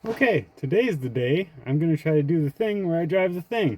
Okay, today's the day I'm going to try to do the thing where I drive the thing.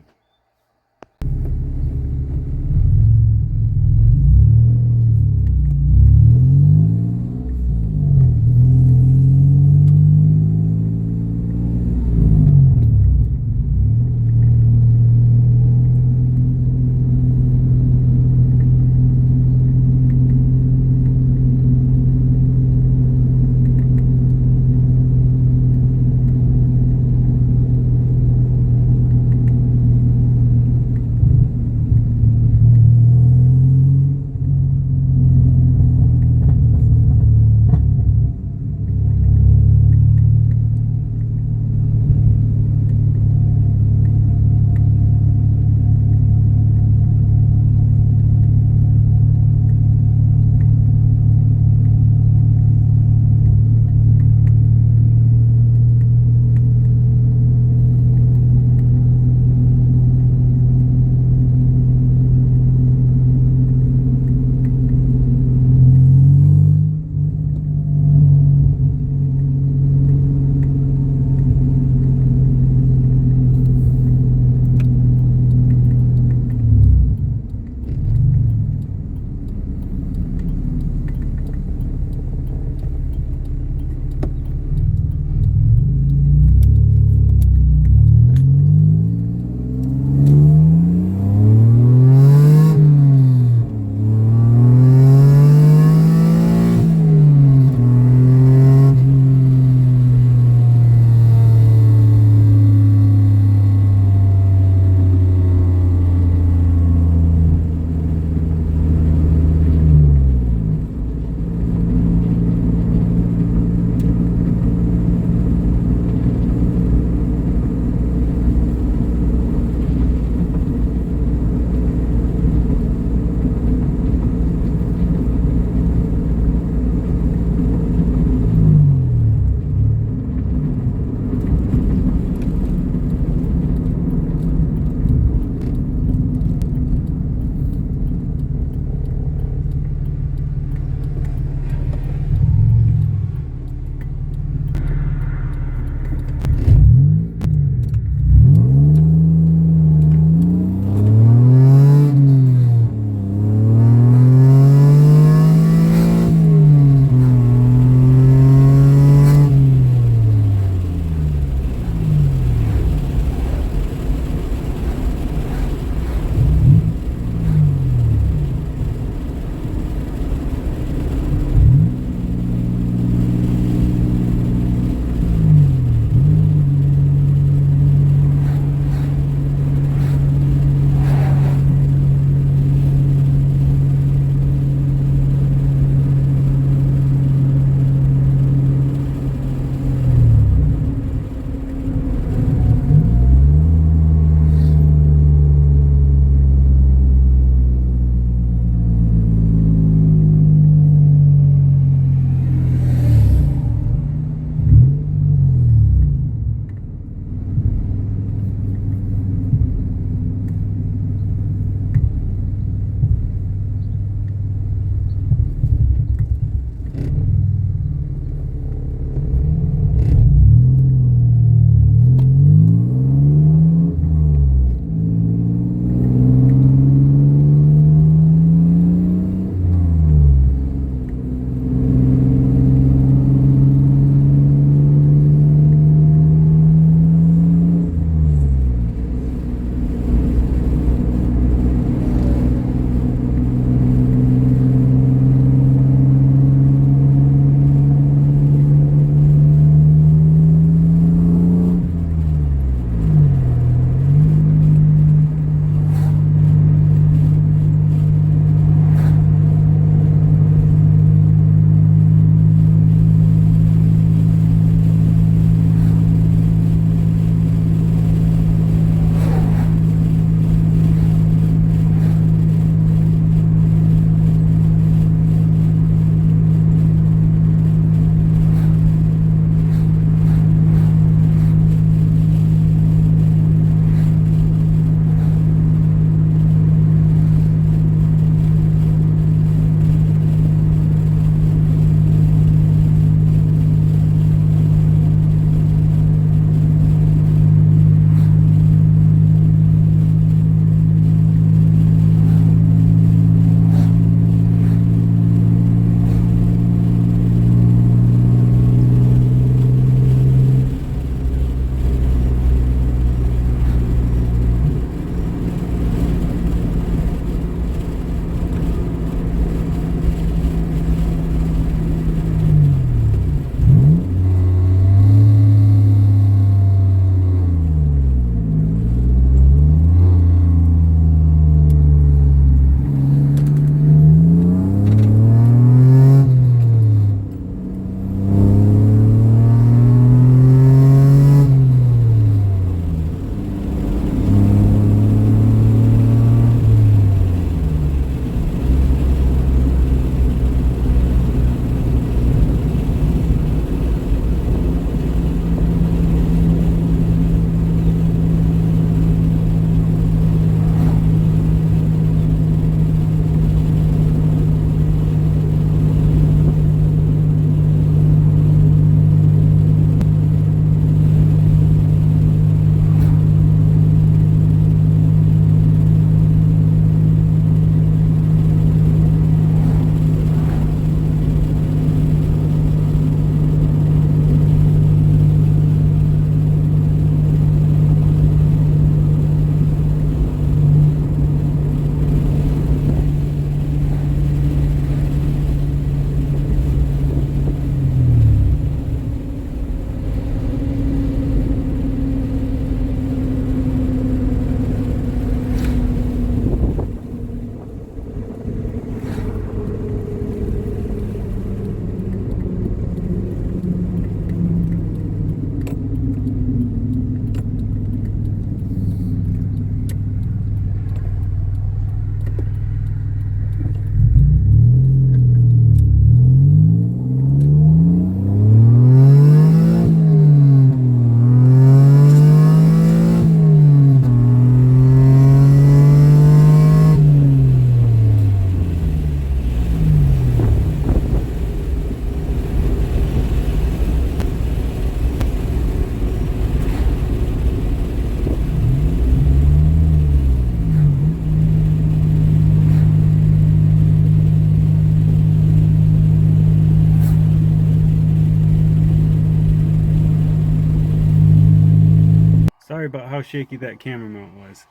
sorry about how shaky that camera mount was.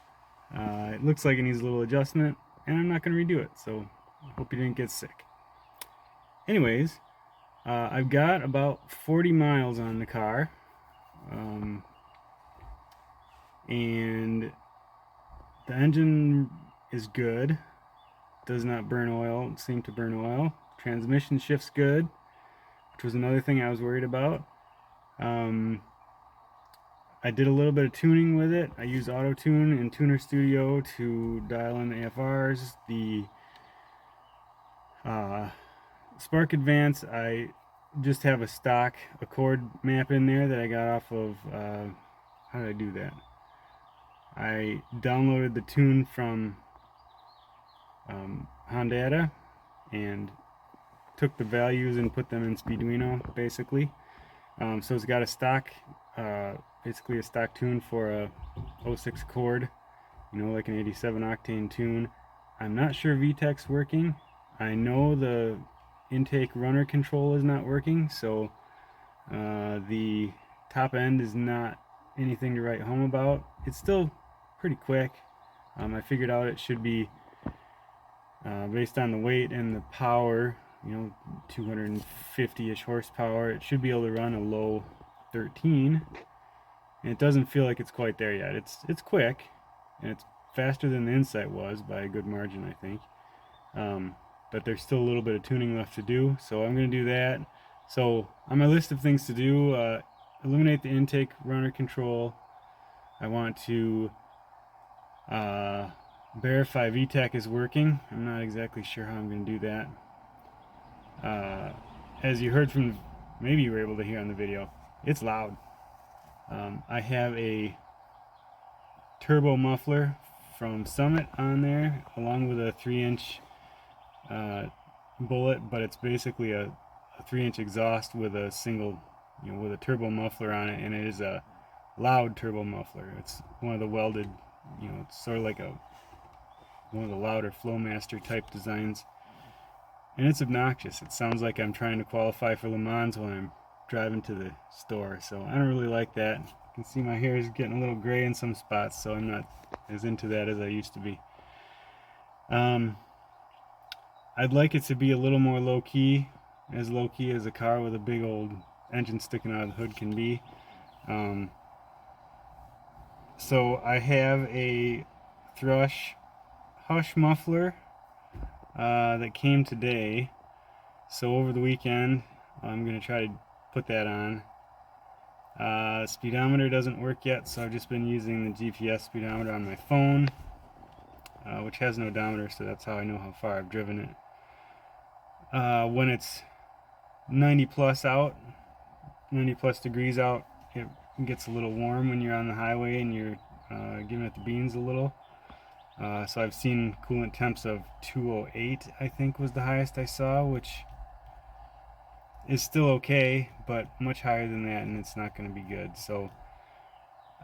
It looks like it needs a little adjustment, and I'm not going to redo it, so I hope you didn't get sick. Anyways, I've got about 40 miles on the car, and the engine is good, does not burn oil, seem to burn oil. Transmission shifts good, which was another thing I was worried about. I did a little bit of tuning with it. I used Auto Tune in Tuner Studio to dial in the AFRs. The Spark Advance, I just have a stock Accord map in there that I got off of, how did I do that? I downloaded the tune from Honda and took the values and put them in Speeduino, basically. So it's got a stock, basically a stock tune for a 06 Accord, you know, like an 87 octane tune. I'm not sure VTEC's working. I know the intake runner control is not working, so the top end is not anything to write home about. It's still pretty quick. I figured out it should be, based on the weight and the power, you know, 250-ish horsepower, it should be able to run a low 13. And it doesn't feel like it's quite there yet. It's quick, and it's faster than the Insight was by a good margin, I think. But there's still a little bit of tuning left to do, so I'm going to do that. So on my list of things to do, eliminate the intake runner control. I want to verify VTEC is working. I'm not exactly sure how I'm going to do that. As you heard from, maybe you were able to hear on the video, it's loud. I have a turbo muffler from Summit on there, along with a 3-inch bullet, but it's basically a 3-inch exhaust with a single, you know, with a turbo muffler on it, and it is a loud turbo muffler. It's one of the welded, you know, it's sort of like one of the louder Flowmaster type designs, and it's obnoxious. It sounds like I'm trying to qualify for Le Mans when I'm driving to the store, so I don't really like that. You can see my hair is getting a little gray in some spots, so I'm not as into that as I used to be. I'd like it to be a little more low-key as a car with a big old engine sticking out of the hood can be. So I have a Thrush Hush muffler that came today, so over the weekend I'm going to try to put that on. Speedometer doesn't work yet, so I've just been using the GPS speedometer on my phone, which has an odometer, so that's how I know how far I've driven it. When it's 90 plus degrees out, it gets a little warm when you're on the highway and you're giving it the beans a little. So I've seen coolant temps of 208, I think was the highest I saw, which is still okay, but much higher than that, and it's not going to be good. So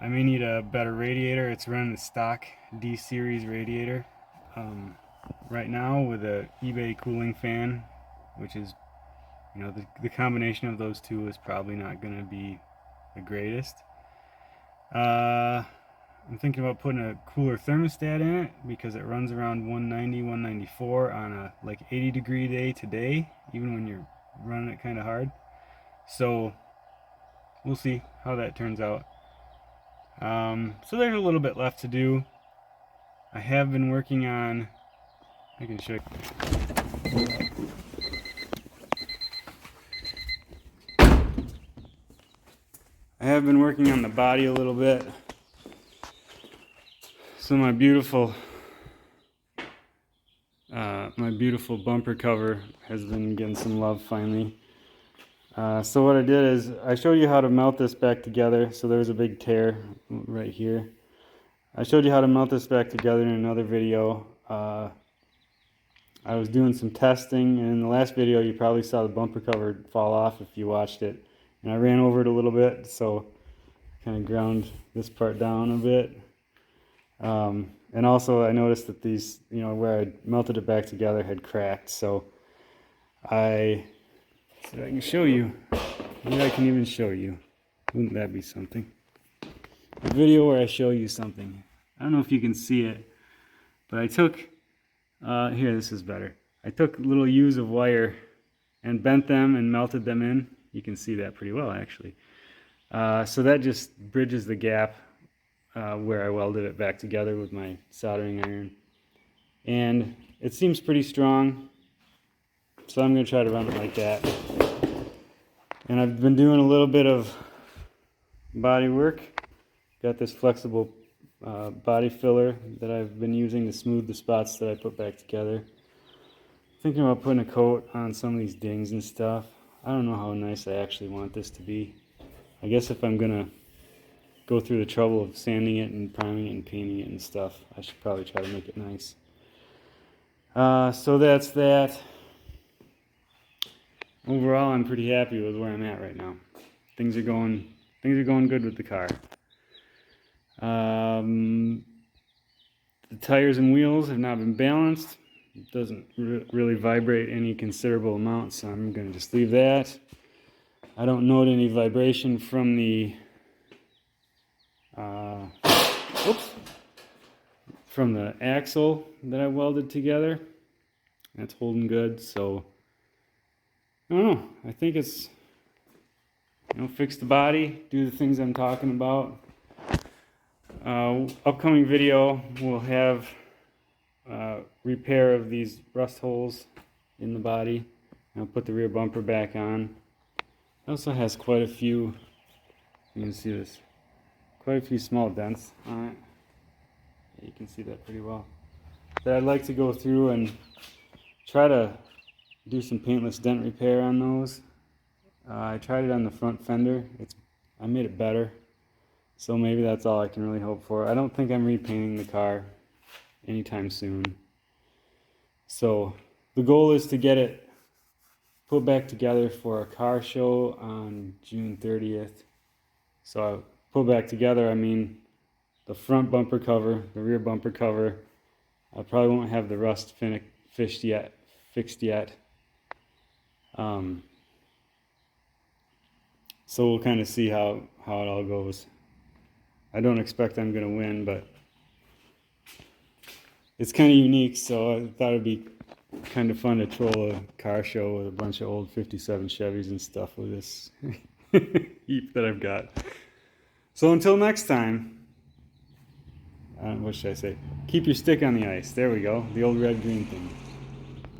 I may need a better radiator. It's running the stock D series radiator right now with a eBay cooling fan, which is, you know, the combination of those two is probably not going to be the greatest. I'm thinking about putting a cooler thermostat in it because it runs around 190, 194 on a like 80-degree day today, even when you're running it kind of hard. So we'll see how that turns out. So there's a little bit left to do. I have been working on, I can show you. I have been working on the body a little bit. So my beautiful bumper cover has been getting some love finally. So what I did is I showed you how to melt this back together. So there's a big tear right here. I showed you how to melt this back together in another video. I was doing some testing, and in the last video you probably saw the bumper cover fall off if you watched it. And I ran over it a little bit, so kind of ground this part down a bit. And also I noticed that these, you know, where I melted it back together had cracked, so I can show you. Maybe I can even show you. Wouldn't that be something? a video where I show you something. I don't know if you can see it, but I took, here, this is better. I took little U's of wire and bent them and melted them in. You can see that pretty well, actually. So that just bridges the gap where I welded it back together with my soldering iron. And it seems pretty strong, so I'm going to try to run it like that. And I've been doing a little bit of body work. Got this flexible body filler that I've been using to smooth the spots that I put back together. Thinking about putting a coat on some of these dings and stuff. I don't know how nice I actually want this to be. I guess if I'm gonna go through the trouble of sanding it and priming it and painting it and stuff, I should probably try to make it nice. So that's that. Overall, I'm pretty happy with where I'm at right now. Things are going good with the car. The tires and wheels have not been balanced. It doesn't really vibrate any considerable amount, so I'm going to just leave that. I don't note any vibration from the from the axle that I welded together. That's holding good, so I don't know. I think it's, fix the body, do the things I'm talking about. Upcoming video will have repair of these rust holes in the body. I'll put the rear bumper back on. It also has quite a few, you can see this, quite a few small dents on it. Yeah, you can see that pretty well. That I'd like to go through and try to do some paintless dent repair on those. I tried it on the front fender. I made it better. So maybe that's all I can really hope for. I don't think I'm repainting the car anytime soon. So the goal is to get it put back together for a car show on June 30th. So I put back together, I mean the front bumper cover, the rear bumper cover. I probably won't have the rust fixed yet. So we'll kind of see how it all goes. I don't expect I'm going to win, but it's kind of unique, so I thought it'd be kind of fun to troll a car show with a bunch of old 57 Chevys and stuff with this heap that I've got. So until next time, what should I say? Keep your stick on the ice. There we go, the old red-green thing.